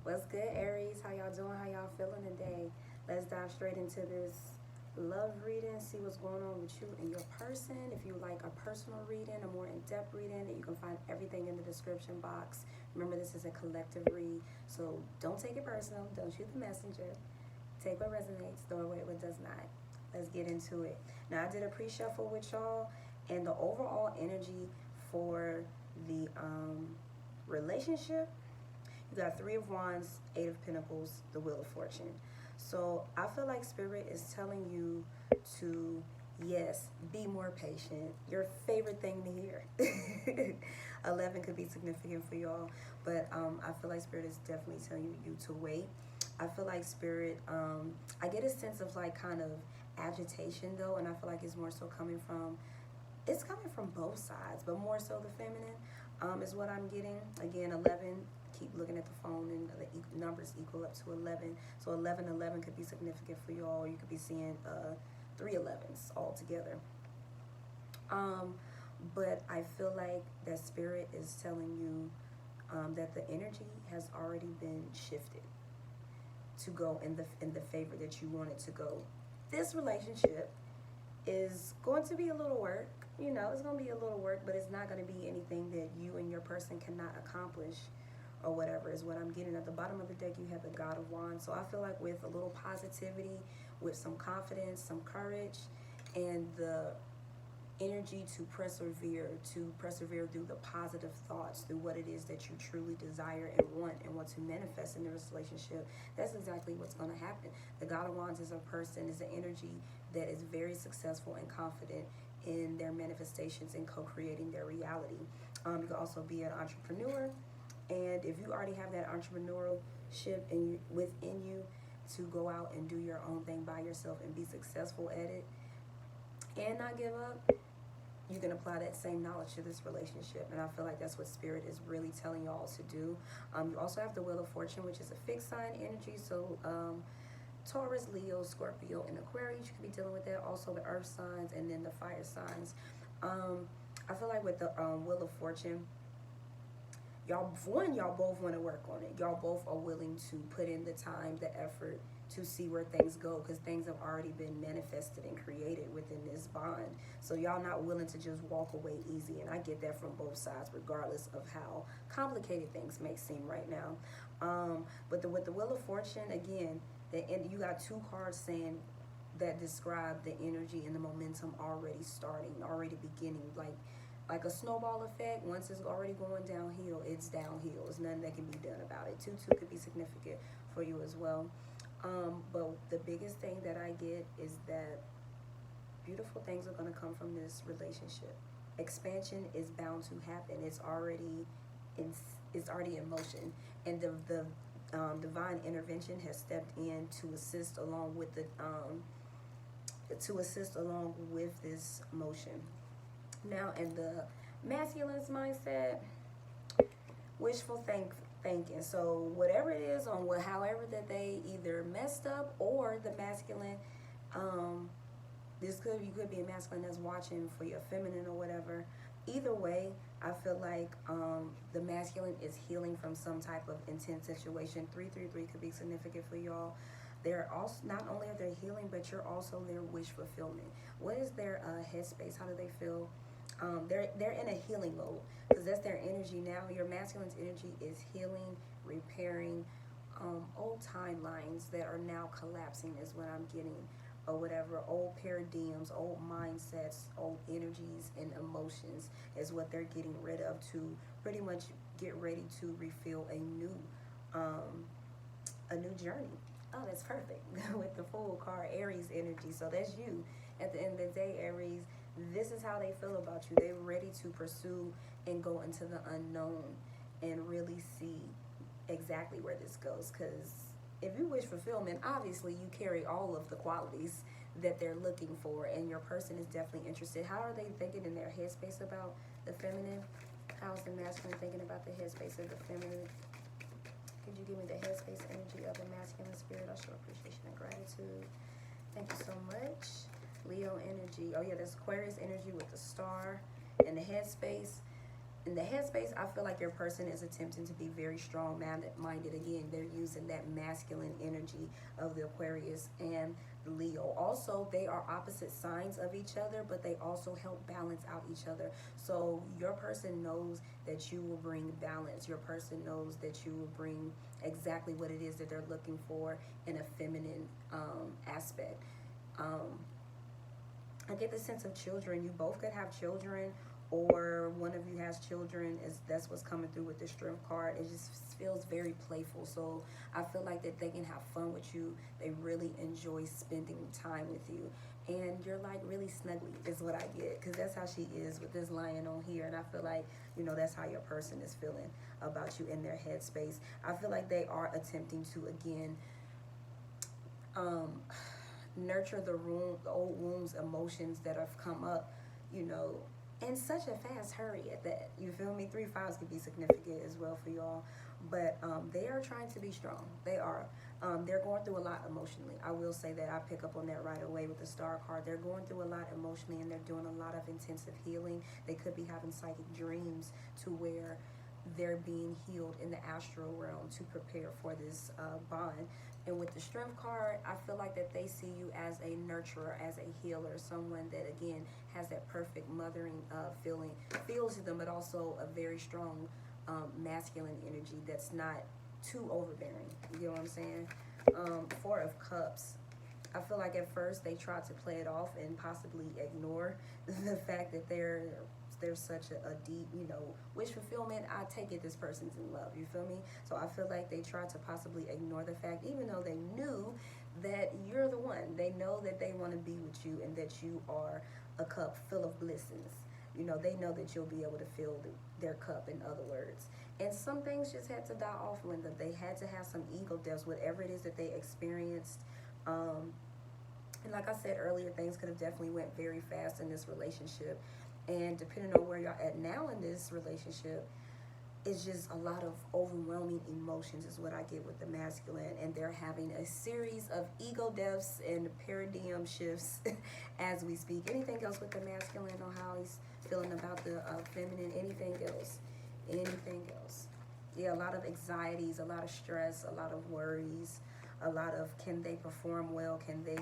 What's good, Aries? How y'all doing? How y'all feeling today? Let's dive straight into this love reading, see what's going on with you and your person. If you like a personal reading, a more in-depth reading, you can find everything in the description box. Remember, this is a collective read, so don't take it personal. Don't shoot the messenger. Take what resonates, throw away what does not. Let's get into it. Now, I did a pre-shuffle with y'all, and the overall energy for the relationship, you got Three of Wands, Eight of Pentacles, the Wheel of Fortune. So I feel like Spirit is telling you to, yes, be more patient. Your favorite thing to hear. 11 could be significant for y'all, but I feel like Spirit is definitely telling you to wait. I feel like Spirit, I get a sense of like kind of agitation though, and I feel like it's more so coming from both sides, but more so the feminine is what I'm getting. Again, 11, keep looking at the phone, and the numbers equal up to 11. So 11 could be significant for you all. You could be seeing 3 11s all together. But I feel like that Spirit is telling you that the energy has already been shifted to go in the favor that you want it to go. This relationship is going to be a little work. You know, it's going to be a little work, but it's not going to be anything that you and your person cannot accomplish or whatever is what I'm getting. At the bottom of the deck, you have the God of Wands. So I feel like with a little positivity, with some confidence, some courage, and the energy to persevere through the positive thoughts, through what it is that you truly desire and want to manifest in this relationship, that's exactly what's going to happen. The God of Wands is a person, is an energy that is very successful and confident in their manifestations and co-creating their reality. You can also be an entrepreneur, and if you already have that entrepreneurship within you to go out and do your own thing by yourself and be successful at it and not give up, you can apply that same knowledge to this relationship. And I feel like that's what Spirit is really telling y'all to do. You also have the Wheel of Fortune, which is a fixed sign energy. So Taurus, Leo, Scorpio, and Aquarius, you could be dealing with that. Also the earth signs, and then the fire signs. I feel like with the Wheel of Fortune, y'all both want to work on it. Y'all both are willing to put in the time, the effort to see where things go, because things have already been manifested and created within this bond. So y'all not willing to just walk away easy, and I get that from both sides, regardless of how complicated things may seem right now. But with the Wheel of Fortune, again, you got 2 cards saying that describe the energy and the momentum already starting, already beginning, like a snowball effect. Once it's already going downhill, it's downhill. There's nothing that can be done about it. 2-2 could be significant for you as well. But the biggest thing that I get is that beautiful things are going to come from this relationship. Expansion is bound to happen. It's already in motion, and the divine intervention has stepped in to assist along with this motion. Now, in the masculine's mindset, wishful thinking. So whatever it is however that they either messed up, or the masculine, you could be a masculine that's watching for your feminine or whatever. Either way, I feel like the masculine is healing from some type of intense situation. 333 could be significant for y'all. They're also, not only are they healing, but you're also their wish fulfillment. What is their headspace? How do they feel? They're in a healing mode, because that's their energy now. Your masculine's energy is healing, repairing old timelines that are now collapsing, is what I'm getting, or whatever. Old paradigms, old mindsets, old energies and emotions is what they're getting rid of to pretty much get ready to refill a new journey. Oh, that's perfect. With the Fool card, Aries energy. So that's you. At the end of the day, Aries, this is how they feel about you. They're ready to pursue and go into the unknown and really see exactly where this goes. Because if you wish fulfillment, obviously you carry all of the qualities that they're looking for, and your person is definitely interested. How are they thinking in their headspace about the feminine? How's the masculine thinking about the headspace of the feminine? Could you give me the headspace energy of the masculine spirit? I show appreciation and gratitude. Thank you so much. Leo energy. Oh yeah, there's Aquarius energy with the star and the headspace. in the headspace, I feel like your person is attempting to be very strong-minded. Again, they're using that masculine energy of the Aquarius and the Leo. Also, they are opposite signs of each other, but they also help balance out each other. So your person knows that you will bring balance. Your person knows that you will bring exactly what it is that they're looking for in a feminine aspect. I get the sense of children. You both could have children, or one of you has children. That's what's coming through with the Strength card. It just feels very playful. So I feel like that they can have fun with you. They really enjoy spending time with you. And you're like really snuggly is what I get, because that's how she is with this lion on here. And I feel like, you know, that's how your person is feeling about you in their headspace. I feel like they are attempting to, again, nurture the old wounds, emotions that have come up, you know, in such a fast hurry at that. You feel me? 3 5s could be significant as well for y'all. But they are trying to be strong. They are. They're going through a lot emotionally. I will say that. I pick up on that right away with the Star card. They're going through a lot emotionally, and they're doing a lot of intensive healing. They could be having psychic dreams to where they're being healed in the astral realm to prepare for this bond. And with the Strength card, I feel like that they see you as a nurturer, as a healer, someone that, again, has that perfect mothering feels to them, but also a very strong masculine energy that's not too overbearing. You know what I'm saying? 4 of Cups. I feel like at first they tried to play it off and possibly ignore the fact that there's such a deep, you know, wish fulfillment. I take it this person's in love. You feel me? So I feel like they tried to possibly ignore the fact, even though they knew that you're the one. They know that they want to be with you and that you are a cup full of blessings. You know, they know that you'll be able to fill their cup, in other words. And some things just had to die off, Linda. They had to have some ego deaths, whatever it is that they experienced. And like I said earlier, things could have definitely went very fast in this relationship. And depending on where you're at now in this relationship, it's just a lot of overwhelming emotions is what I get with the masculine. And they're having a series of ego deaths and paradigm shifts as we speak. Anything else with the masculine on how he's feeling about the feminine? Anything else? Anything else? Yeah, a lot of anxieties, a lot of stress, a lot of worries, a lot of can they perform well? Can they,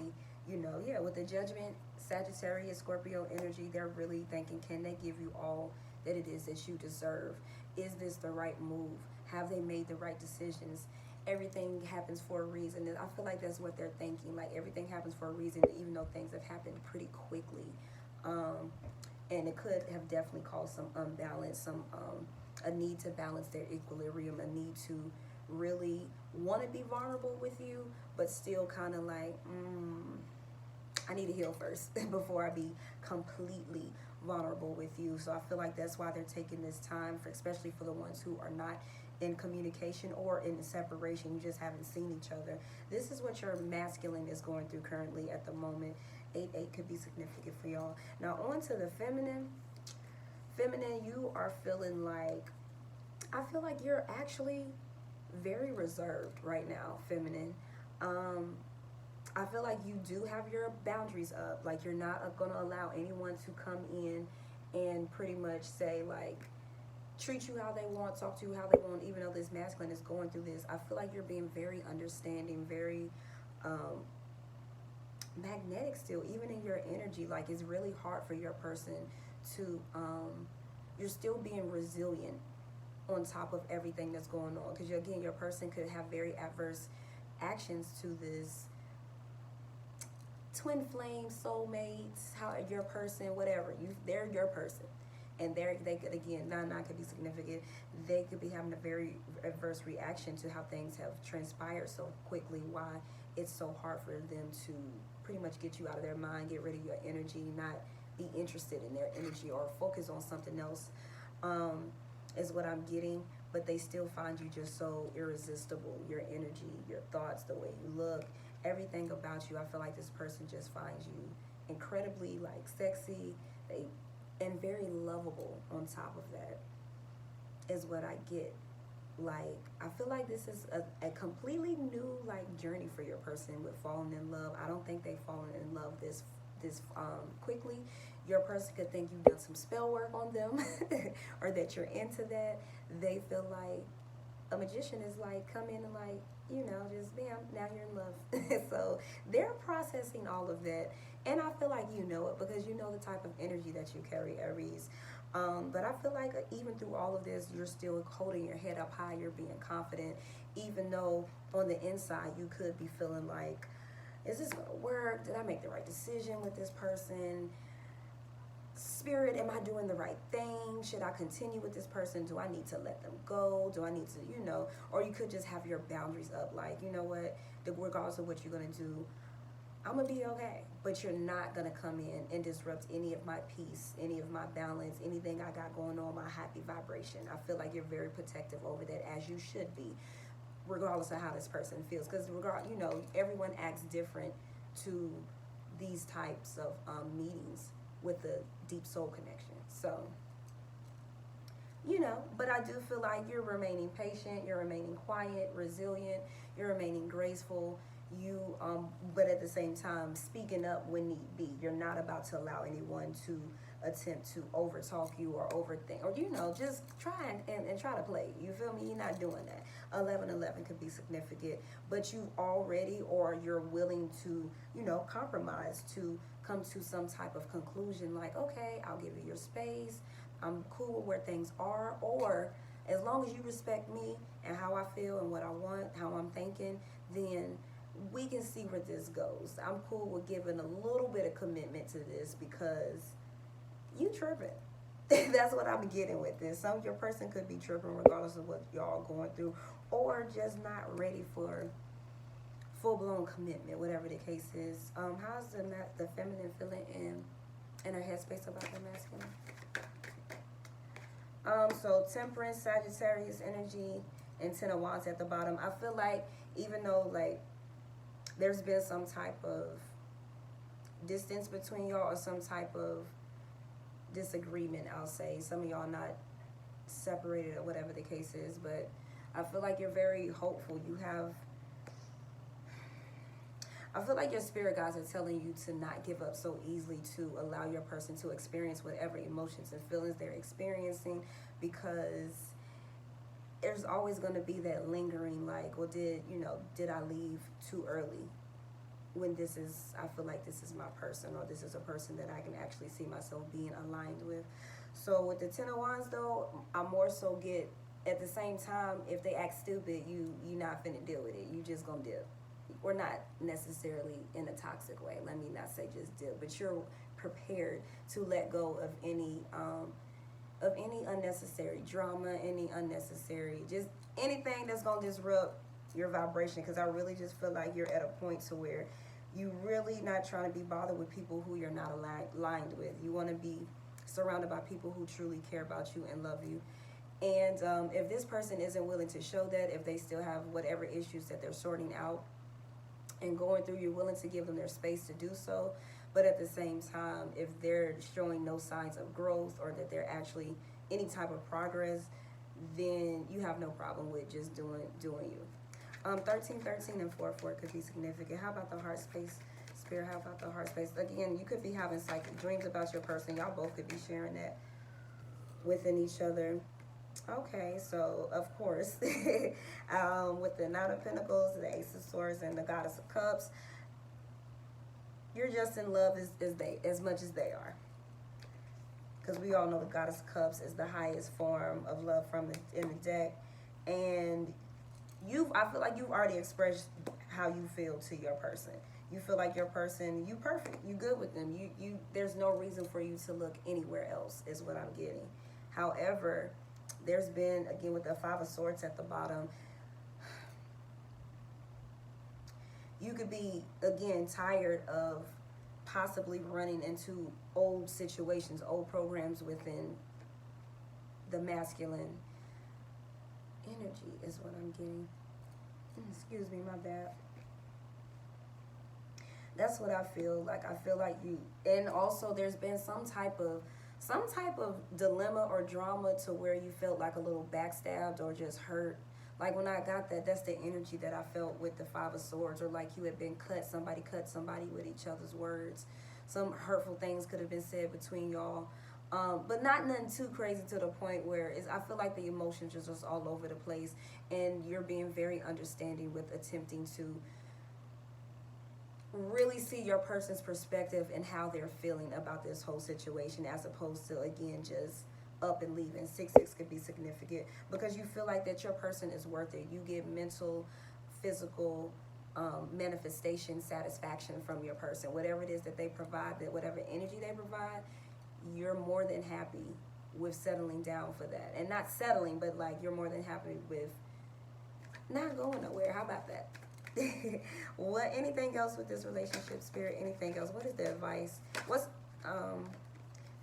you know, yeah, with the Judgment, Sagittarius, Scorpio energy, they're really thinking, can they give you all that it is that you deserve? Is this the right move? Have they made the right decisions? Everything happens for a reason. And I feel like that's what they're thinking. Like, everything happens for a reason, even though things have happened pretty quickly. And it could have definitely caused some unbalance, a need to balance their equilibrium, a need to really want to be vulnerable with you, but still kind of like, I need to heal first before I be completely vulnerable with you. So I feel like that's why they're taking this time, especially for the ones who are not in communication or in separation. You just haven't seen each other. This is what your masculine is going through currently at the moment. 8-8 could be significant for y'all. Now on to the feminine. Feminine, you are feeling like, I feel like you're actually very reserved right now, feminine. I feel like you do have your boundaries up. Like, you're not going to allow anyone to come in and pretty much say, like, treat you how they want, talk to you how they want, even though this masculine is going through this. I feel like you're being very understanding, very magnetic still, even in your energy. Like, it's really hard for your person to, you're still being resilient on top of everything that's going on. Because, again, your person could have very adverse actions to this twin flame, soulmates, how your person, whatever, they're your person, and they could, again, 9-9 could be significant. They could be having a very adverse reaction to how things have transpired so quickly, why it's so hard for them to pretty much get you out of their mind, get rid of your energy, not be interested in their energy or focus on something else, is what I'm getting. But they still find you just so irresistible. Your energy, your thoughts, the way you look, everything about you. I feel like this person just finds you incredibly, like, sexy, and very lovable on top of that, is what I get. Like, I feel like this is a completely new, like, journey for your person with falling in love. I don't think they've fallen in love this quickly. Your person could think you've done some spell work on them or that you're into that. They feel like a magician is like, come in and like, you know, just bam, now you're in love. So they're processing all of that. And I feel like you know it because you know the type of energy that you carry, Aries. But I feel like even through all of this, you're still holding your head up high. You're being confident, even though on the inside you could be feeling like, is this going to work? Did I make the right decision with this person? Spirit, am I doing the right thing? Should I continue with this person? Do I need to let them go? Do I need to, you know, or you could just have your boundaries up, like, you know what, regardless of what you're going to do, I'm going to be okay. But you're not going to come in and disrupt any of my peace, any of my balance, anything I got going on, my happy vibration. I feel like you're very protective over that, as you should be, regardless of how this person feels. Because, you know, everyone acts different to these types of meetings with the deep soul connection. So, you know, but I do feel like you're remaining patient, you're remaining quiet, resilient, you're remaining graceful, but at the same time, speaking up when need be. You're not about to allow anyone to attempt to overtalk you or overthink, or, you know, just try and try to play. You feel me? You're not doing that. 11-11 could be significant, but you already, or you're willing to, you know, compromise to come to some type of conclusion, like, okay, I'll give you your space, I'm cool with where things are, or as long as you respect me and how I feel and what I want, how I'm thinking, then we can see where this goes. I'm cool with giving a little bit of commitment to this because you tripping. That's what I'm getting with this. Your person could be tripping regardless of what y'all going through, or just not ready for full-blown commitment, whatever the case is. How's the feminine feeling in her headspace about the masculine? So Temperance, Sagittarius energy, and Ten of Wands at the bottom. I feel like even though, like, there's been some type of distance between y'all, or some type of disagreement, I'll say. Some of y'all not separated or whatever the case is, but I feel like you're very hopeful. I feel like your spirit guides are telling you to not give up so easily, to allow your person to experience whatever emotions and feelings they're experiencing, because there's always going to be that lingering, like, well, did I leave too early? When I feel like this is my person, or this is a person that I can actually see myself being aligned with. So with the Ten of Wands, though, I more so get, at the same time, if they act stupid, you're not finna deal with it. You just gonna dip. Or not necessarily in a toxic way. Let me not say just dip, but you're prepared to let go of any unnecessary drama, any unnecessary, just anything that's gonna disrupt your vibration, because I really just feel like you're at a point to where you really not trying to be bothered with people who you're not aligned with. You want to be surrounded by people who truly care about you and love you. And if this person isn't willing to show that, if they still have whatever issues that they're sorting out and going through, you're willing to give them their space to do so. But at the same time, if they're showing no signs of growth, or that they're actually any type of progress, then you have no problem with just doing you. 13, and 4 could be significant. How about the heart space? Spirit, how about the heart space? Again, you could be having psychic dreams about your person. Y'all both could be sharing that within each other. Okay, so of course, with the Nine of Pentacles, the Ace of Swords, and the Goddess of Cups, you're just in love as much as they are. Because we all know the Goddess of Cups is the highest form of love in the deck. And I feel like you've already expressed how you feel to your person. You feel like your person, you perfect, you good with them. There's no reason for you to look anywhere else, is what I'm getting. However, there's been, again, with the Five of Swords at the bottom, you could be, again, tired of possibly running into old situations, old programs within the masculine energy, is what I'm getting. Excuse me, my bad. That's what I feel like. I feel like you, and also there's been some type of dilemma or drama to where you felt like a little backstabbed or just hurt. Like when I got that, that's the energy that I felt with the Five of Swords, or like you had been somebody cut somebody with each other's words. some hurtful things could have been said between y'all. But not nothing too crazy to the point where I feel like the emotions are just all over the place, and you're being very understanding with attempting to really see your person's perspective and how they're feeling about this whole situation, as opposed to, again, just up and leaving. 6-6 could be significant because you feel like that your person is worth it. You get mental, physical, manifestation satisfaction from your person. Whatever it is that they provide, that whatever energy they provide, you're more than happy with settling down for that. And not settling, but like you're more than happy with not going nowhere. How about that? What, anything else with this relationship, Spirit? Anything else? What is the advice? What's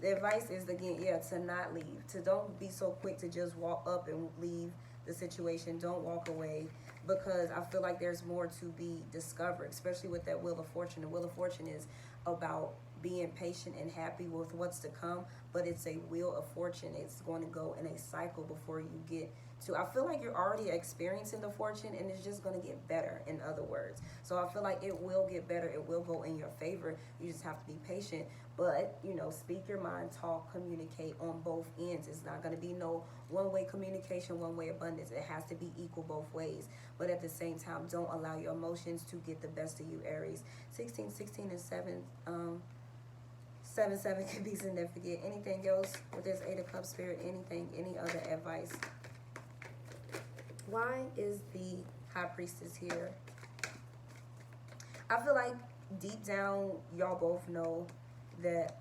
the advice is, again, yeah, to not leave. To don't be so quick to just walk up and leave the situation. Don't walk away, because I feel like there's more to be discovered, especially with that Wheel of Fortune. The Wheel of Fortune is about being patient and happy with what's to come, but it's a Wheel of Fortune. It's going to go in a cycle before you get to, I feel like you're already experiencing the fortune, and it's just going to get better, in other words. So I feel like it will get better. It will go in your favor. You just have to be patient. But, you know, speak your mind, talk, communicate on both ends. It's not going to be no one-way communication, one-way abundance. It has to be equal both ways. But at the same time, don't allow your emotions to get the best of you, Aries. 16, 16, and 7. 7 can be significant. Anything else with this 8 of Cups, Spirit? Anything, any other advice? Why is the High Priestess here? I feel like deep down, y'all both know that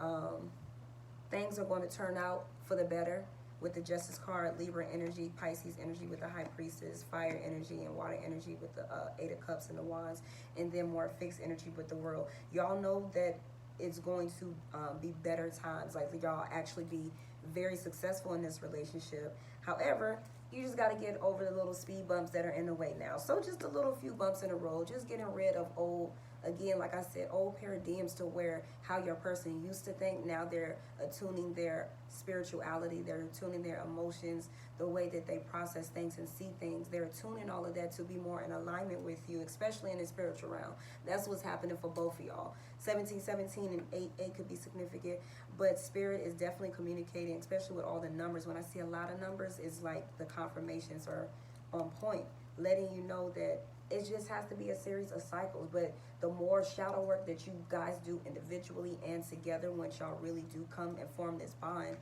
things are going to turn out for the better with the Justice card, Libra energy, Pisces energy with the High Priestess, fire energy and water energy with the 8 of Cups and the Wands, and then more fixed energy with the World. Y'all know that it's going to be better times. Like, y'all actually be very successful in this relationship. However, you just got to get over the little speed bumps that are in the way now. So just a little few bumps in the road, just getting rid of old, again, like I said, old paradigms to where how your person used to think. Now they're attuning their spirituality, they're attuning their emotions, the way that they process things and see things. They're attuning all of that to be more in alignment with you, especially in the spiritual realm. That's what's happening for both of y'all. 17, 17, and 8, 8 could be significant, but Spirit is definitely communicating, especially with all the numbers. When I see a lot of numbers, it's like the confirmations are on point, letting you know that it just has to be a series of cycles. But the more shadow work that you guys do individually and together, once y'all really do come and form this bond,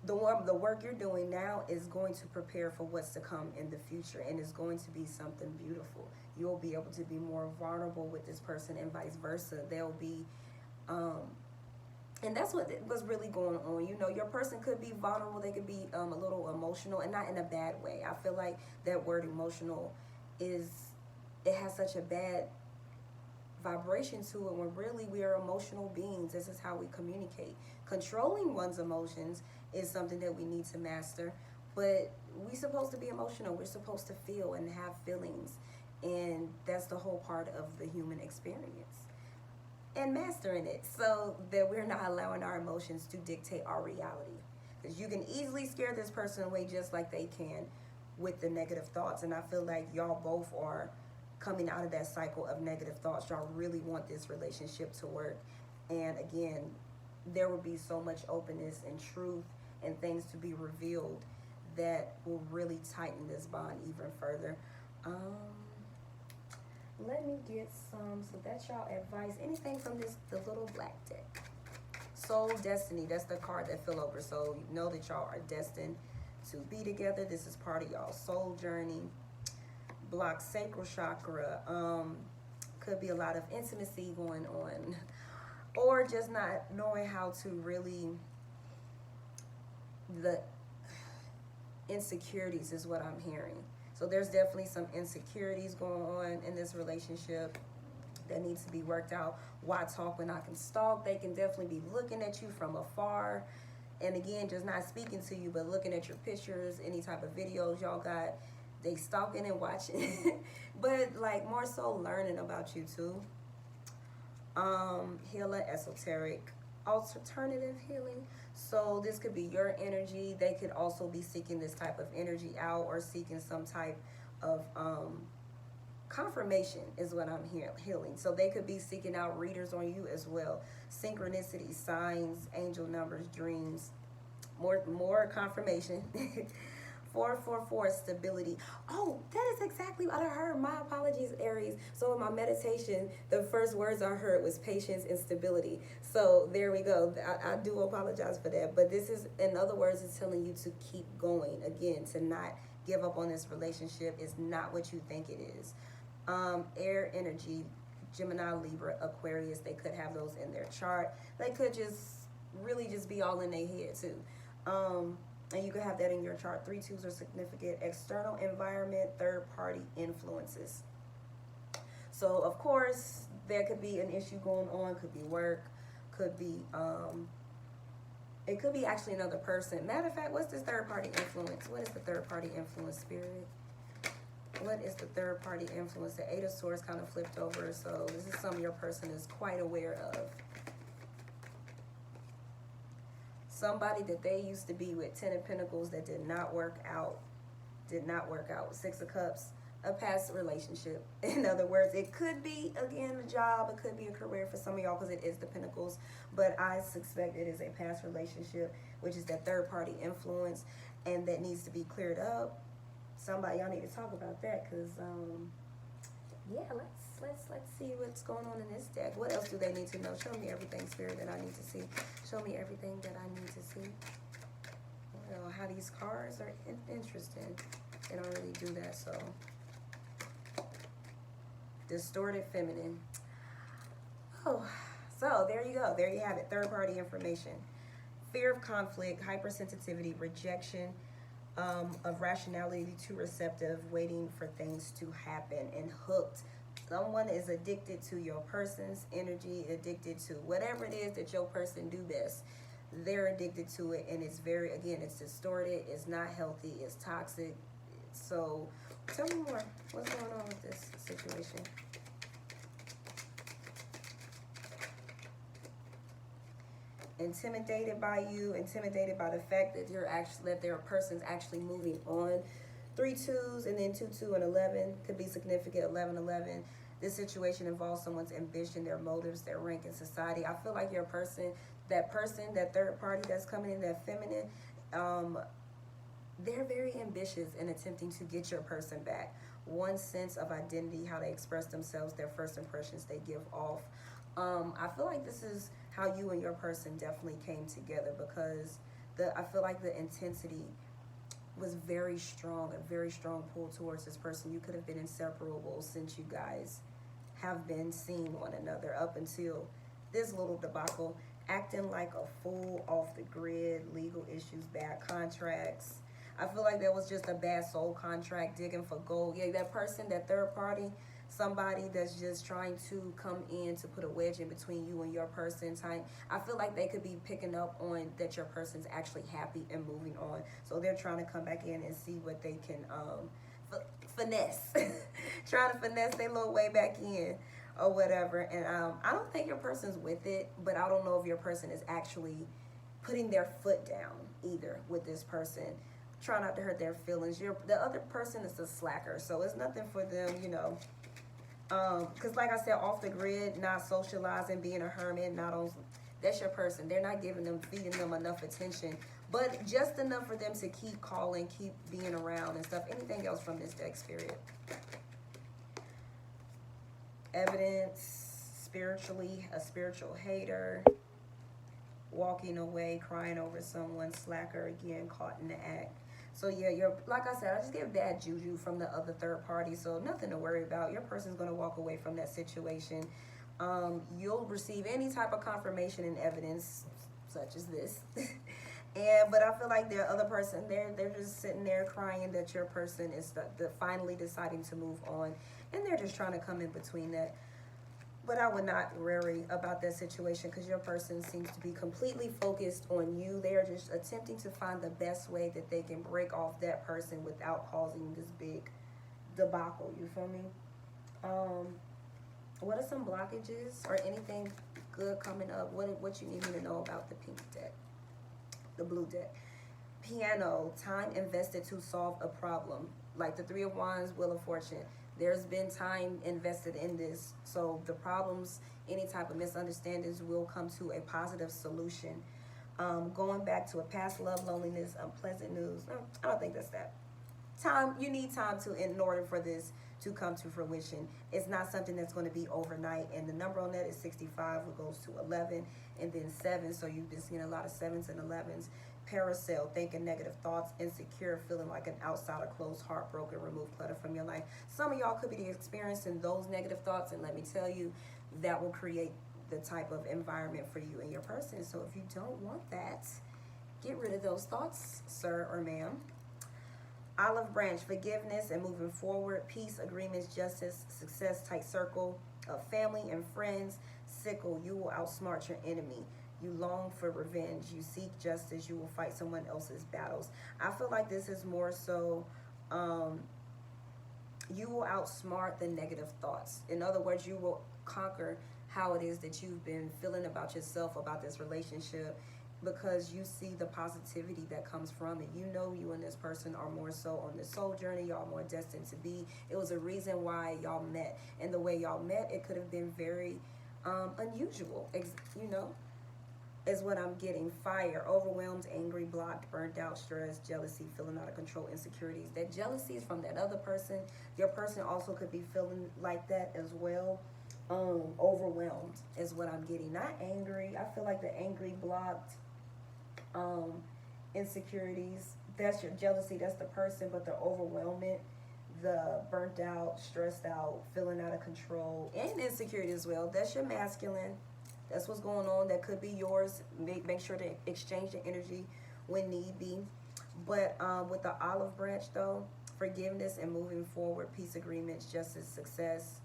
the work you're doing now is going to prepare for what's to come in the future, and it's going to be something beautiful. You'll be able to be more vulnerable with this person, and vice versa. They'll be and that's what was really going on. You know, your person could be vulnerable. They could be a little emotional, and not in a bad way. I feel like that word emotional it has such a bad vibration to it, when really we are emotional beings. This is how we communicate. Controlling one's emotions is something that we need to master, but we're supposed to be emotional. We're supposed to feel and have feelings, and that's the whole part of the human experience, and mastering it so that we're not allowing our emotions to dictate our reality. Because you can easily scare this person away just like they can with the negative thoughts. And I feel like y'all both are coming out of that cycle of negative thoughts. Y'all really want this relationship to work. And again, there will be so much openness and truth and things to be revealed that will really tighten this bond even further. Let me get some. So that's y'all advice. Anything from the little black deck? Soul Destiny. That's the card that fell over. So you know that y'all are destined to be together. This is part of y'all soul journey. Block sacral chakra. Could be a lot of intimacy going on, or just not knowing how to really, the insecurities is what I'm hearing. So there's definitely some insecurities going on in this relationship that needs to be worked out. Why talk when I can stalk? They can definitely be looking at you from afar, and again, just not speaking to you, but looking at your pictures, any type of videos y'all got. They stalking and watching, but like more so learning about you too. Healer, esoteric, alternative healing. So this could be your energy. They could also be seeking this type of energy out, or seeking some type of confirmation is what I'm healing. So they could be seeking out readers on you as well. Synchronicity, signs, angel numbers, dreams. More confirmation. 444, stability. Oh, that is exactly what I heard. My apologies, Aries. So in my meditation, the first words I heard was patience and stability. So there we go. I do apologize for that. But this is, in other words, it's telling you to keep going. Again, to not give up on this relationship is not what you think it is. Air energy, Gemini, Libra, Aquarius, they could have those in their chart. They could just really just be all in their head too. And you could have that in your chart. 3 2s are significant. External environment, third party influences. So of course there could be an issue going on, could be work, could be it could be actually another person. Matter of fact, what's this third party influence? What is the third party influence, Spirit? What is the third party influence? The 8 of Swords kind of flipped over, so this is something your person is quite aware of. Somebody that they used to be with, 10 of Pentacles, that did not work out. 6 of Cups, a past relationship. In other words, it could be, again, a job. It could be a career for some of y'all because it is the Pentacles. But I suspect it is a past relationship, which is that third-party influence, and that needs to be cleared up. Somebody, y'all need to talk about that because, yeah, let's see what's going on in this deck. What else do they need to know? Show me everything, Spirit, that I need to see. Show me everything that I need to see. Well, how these cards are interesting. They don't really do that, so. Distorted feminine. Oh, so there you go. There you have it. Third-party information. Fear of conflict, hypersensitivity, rejection of rationality, too receptive, waiting for things to happen, and hooked. Someone is addicted to your person's energy, addicted to whatever it is that your person do best. They're addicted to it, and it's very, again, it's distorted, it's not healthy, it's toxic. So tell me more. What's going on with this situation? Intimidated by you, intimidated by the fact that their person's actually moving on. 3 2s and then 2 2 and 11 could be significant. 11 11. This situation involves someone's ambition, their motives, their rank in society. I feel like your person, that third party that's coming in, that feminine, they're very ambitious in attempting to get your person back. One sense of identity, how they express themselves, their first impressions they give off. I feel like this is how you and your person definitely came together, because I feel like the intensity was very strong, a very strong pull towards this person. You could have been inseparable since you guys have been seeing one another up until this little debacle, acting like a fool, off the grid, legal issues, bad contracts. I feel like that was just a bad soul contract, digging for gold. Yeah, that person, that third party, somebody that's just trying to come in to put a wedge in between you and your person. I feel like they could be picking up on that your person's actually happy and moving on. So they're trying to come back in and see what they can finesse. Trying to finesse their little way back in or whatever. And I don't think your person's with it, but I don't know if your person is actually putting their foot down either with this person. Try not to hurt their feelings. The other person is a slacker, so it's nothing for them, you know. Because like I said, off the grid, not socializing, being a hermit, that's your person. They're not feeding them enough attention, but just enough for them to keep calling, keep being around and stuff. Anything else from this deck, Spirit? Evidence, spiritually, a spiritual hater, walking away, crying over someone, slacker, again, caught in the act. So yeah, like I said, I just get bad juju from the other third party, so nothing to worry about. Your person's going to walk away from that situation. You'll receive any type of confirmation and evidence, such as this. But I feel like the other person, they're just sitting there crying that your person is finally deciding to move on, and they're just trying to come in between that. But I would not worry about that situation, because your person seems to be completely focused on you. They are just attempting to find the best way that they can break off that person without causing this big debacle. You feel me? What are some blockages or anything good coming up? What you need me to know about the pink deck, the blue deck? Piano, time invested to solve a problem. like the Three of Wands, Wheel of Fortune. There's been time invested in this. So the problems, any type of misunderstandings will come to a positive solution. Going back to a past love, loneliness, unpleasant news. No, I don't think that's that. Time, you need time to, in order for this to come to fruition. It's not something that's going to be overnight. And the number on that is 65, which goes to 11 and then 7. So you've been seeing a lot of 7s and 11s. Paracel, thinking negative thoughts, insecure, feeling like an outsider, closed, heartbroken, remove clutter from your life. Some of y'all could be experiencing those negative thoughts, and let me tell you, that will create the type of environment for you and your person. So if you don't want that, get rid of those thoughts, sir or ma'am. Olive branch, forgiveness and moving forward, peace, agreements, justice, success, tight circle of family and friends. Sickle, you will outsmart your enemy. You long for revenge. You seek justice. You will fight someone else's battles. I feel like this is more so, you will outsmart the negative thoughts. In other words, you will conquer how it is that you've been feeling about yourself, about this relationship, because you see the positivity that comes from it. You know you and this person are more so on the soul journey. Y'all more destined to be. It was a reason why y'all met. And the way y'all met, it could have been very unusual, you know, is what I'm getting. Fire, overwhelmed, angry, blocked, burnt out, stressed, jealousy, feeling out of control, insecurities. That jealousy is from that other person. Your person also could be feeling like that as well. Overwhelmed is what I'm getting. Not angry. I feel like the angry, blocked, insecurities, that's your jealousy, that's the person. But the overwhelmment, the burnt out, stressed out, feeling out of control, and insecurity as well, that's your masculine. That's what's going on. That could be yours. Make sure to exchange the energy when need be. But with the olive branch though, forgiveness and moving forward, peace, agreements, justice, success,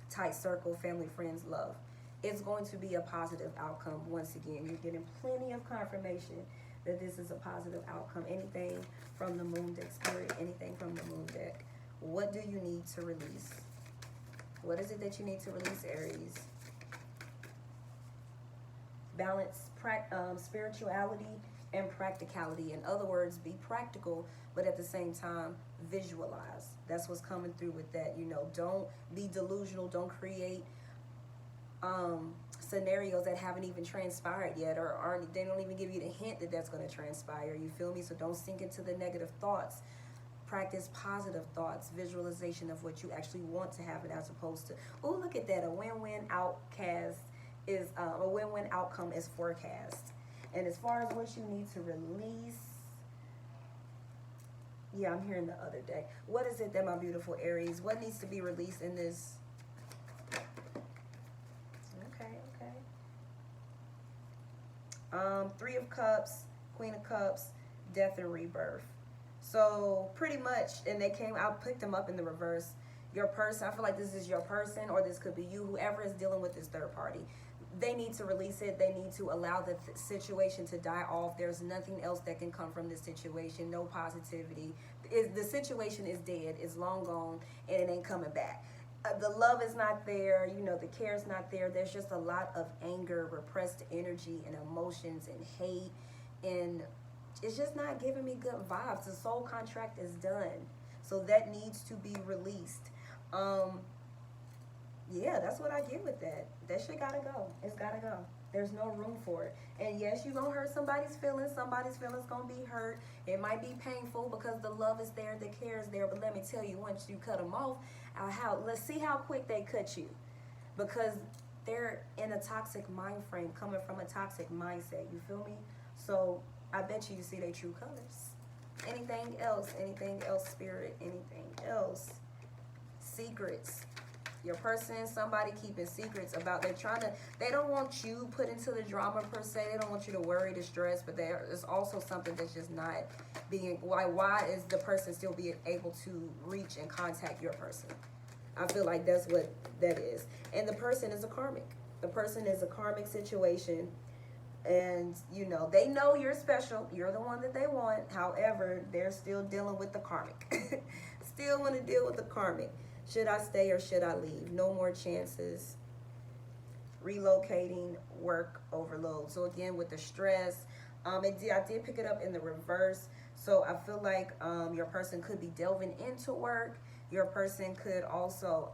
tight circle, family, friends, love. It's going to be a positive outcome. Once again, you're getting plenty of confirmation that this is a positive outcome. Anything from the moon deck, spirit, anything from the moon deck. What do you need to release? What is it that you need to release, Aries? Balance, spirituality and practicality. In other words, be practical, but at the same time, visualize. That's what's coming through with that. You know, don't be delusional. Don't create scenarios that haven't even transpired yet, or aren't. They don't even give you the hint that that's going to transpire. You feel me? So don't sink into the negative thoughts. Practice positive thoughts, visualization of what you actually want to happen, as opposed to, oh, look at that, a win-win outcast is a win-win outcome is forecast. And as far as what you need to release, yeah, I'm hearing the other deck. What is it that my beautiful Aries, what needs to be released in this? Okay. 3 of Cups, Queen of Cups, Death and Rebirth. So pretty much, and they came, I picked them up in the reverse. Your person, I feel like this is your person, or this could be you, whoever is dealing with this third party. They need to release it. They need to allow the situation to die off. There's nothing else that can come from this situation. No positivity. The situation is dead. It's long gone, and it ain't coming back. The love is not there. You know, the care is not there. There's just a lot of anger, repressed energy, and emotions, and hate, and it's just not giving me good vibes. The soul contract is done, so that needs to be released. Yeah, that's what I get with that. That shit gotta go. It's gotta go. There's no room for it. And yes, you're gonna hurt somebody's feelings. Somebody's feelings gonna be hurt. It might be painful because the love is there, the care is there. But let me tell you, once you cut them off, let's see how quick they cut you. Because they're in a toxic mind frame, coming from a toxic mindset. You feel me? So I bet you see their true colors. Anything else, spirit, anything else? Secrets. Your person, somebody keeping secrets about, they don't want you put into the drama per se. They don't want you to worry, to stress, but there is also something that's just not being, why is the person still being able to reach and contact your person? I feel like that's what that is. And the person is a karmic. The person is a karmic situation. And, you know, they know you're special. You're the one that they want. However, they're still dealing with the karmic. Still want to deal with the karmic. Should I stay or should I leave? No more chances. Relocating, work overload. So again, with the stress, I did pick it up in the reverse. So I feel like your person could be delving into work. Your person could also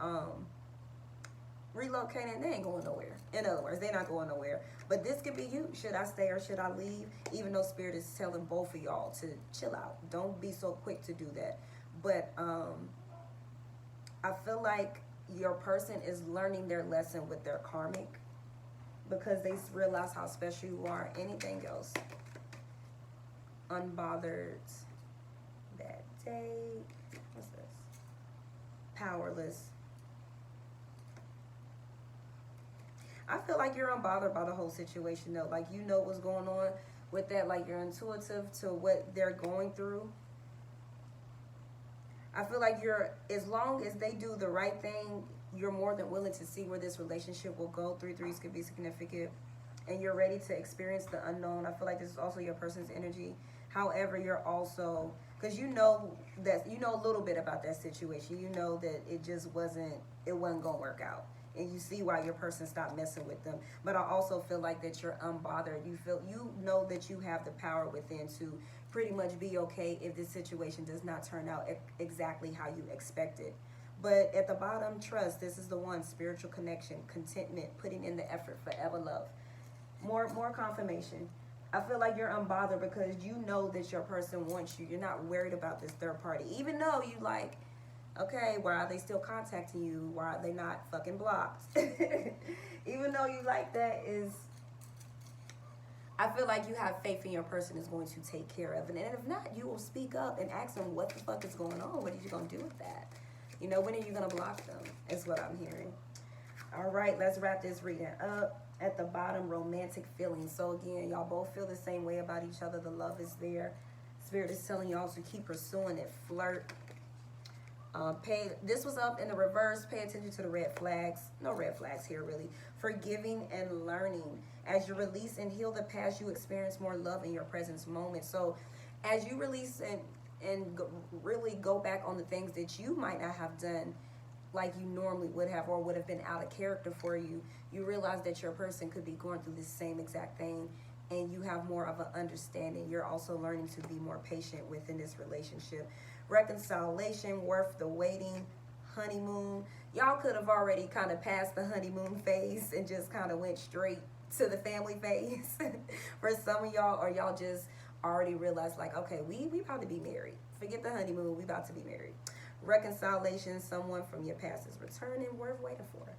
relocating. They ain't going nowhere. In other words, they're not going nowhere. But this could be you. Should I stay or should I leave? Even though Spirit is telling both of y'all to chill out. Don't be so quick to do that. But I feel like your person is learning their lesson with their karmic, because they realize how special you are. Anything else? Unbothered. That day. What's this? Powerless. I feel like you're unbothered by the whole situation though. Like, you know what's going on with that. Like, you're intuitive to what they're going through. I feel like as long as they do the right thing, you're more than willing to see where this relationship will go. 3-3s could be significant. And you're ready to experience the unknown. I feel like this is also your person's energy. However, you're also, because you know a little bit about that situation. You know that it wasn't going to work out. And you see why your person stopped messing with them. But I also feel like that you're unbothered. You know that you have the power within to pretty much be okay if this situation does not turn out exactly how you expected. But at the bottom, trust. This is the one. Spiritual connection, contentment, putting in the effort, forever love. More confirmation. I feel like you're unbothered because you know that your person wants you. You're not worried about this third party. Even though you like, okay, why are they still contacting you? Why are they not fucking blocked? Even though you like that, I feel like you have faith in your person is going to take care of it. And if not, you will speak up and ask them what the fuck is going on. What are you going to do with that? You know, when are you going to block them? Is what I'm hearing. All right, let's wrap this reading up. At the bottom, romantic feelings. So again, y'all both feel the same way about each other. The love is there. Spirit is telling y'all to keep pursuing it. Flirt. This was up in the reverse. Pay attention to the red flags. No red flags here, really. Forgiving and learning. As you release and heal the past, you experience more love in your present moment. So as you release and really go back on the things that you might not have done like you normally would have, or would have been out of character for you, you realize that your person could be going through the same exact thing, and you have more of an understanding. You're also learning to be more patient within this relationship. Reconciliation, worth the waiting. Honeymoon. Y'all could have already kind of passed the honeymoon phase and just kind of went straight to the family phase for some of y'all, or y'all just already realized like, okay, we about to be married. Forget the honeymoon, we about to be married. Reconciliation, someone from your past is returning, worth waiting for.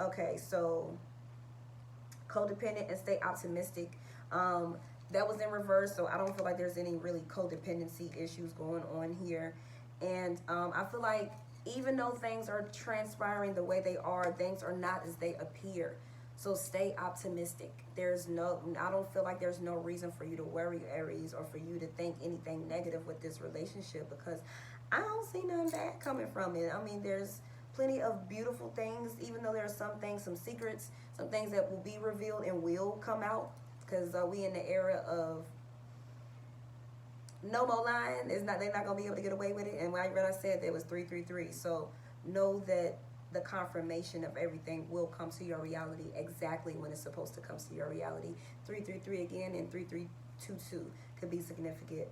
Okay, so codependent and stay optimistic. That was in reverse, so I don't feel like there's any really codependency issues going on here. And I feel like even though things are transpiring the way they are, things are not as they appear. So stay optimistic. I don't feel like there's no reason for you to worry, Aries, or for you to think anything negative with this relationship, because I don't see nothing bad coming from it. I mean, there's plenty of beautiful things, even though there are some things, some secrets, some things that will be revealed and will come out, because we in the era of no more lying. They're not going to be able to get away with it. And when I said there was 333, so know that the confirmation of everything will come to your reality exactly when it's supposed to come to your reality. 333 again and 3322 could be significant.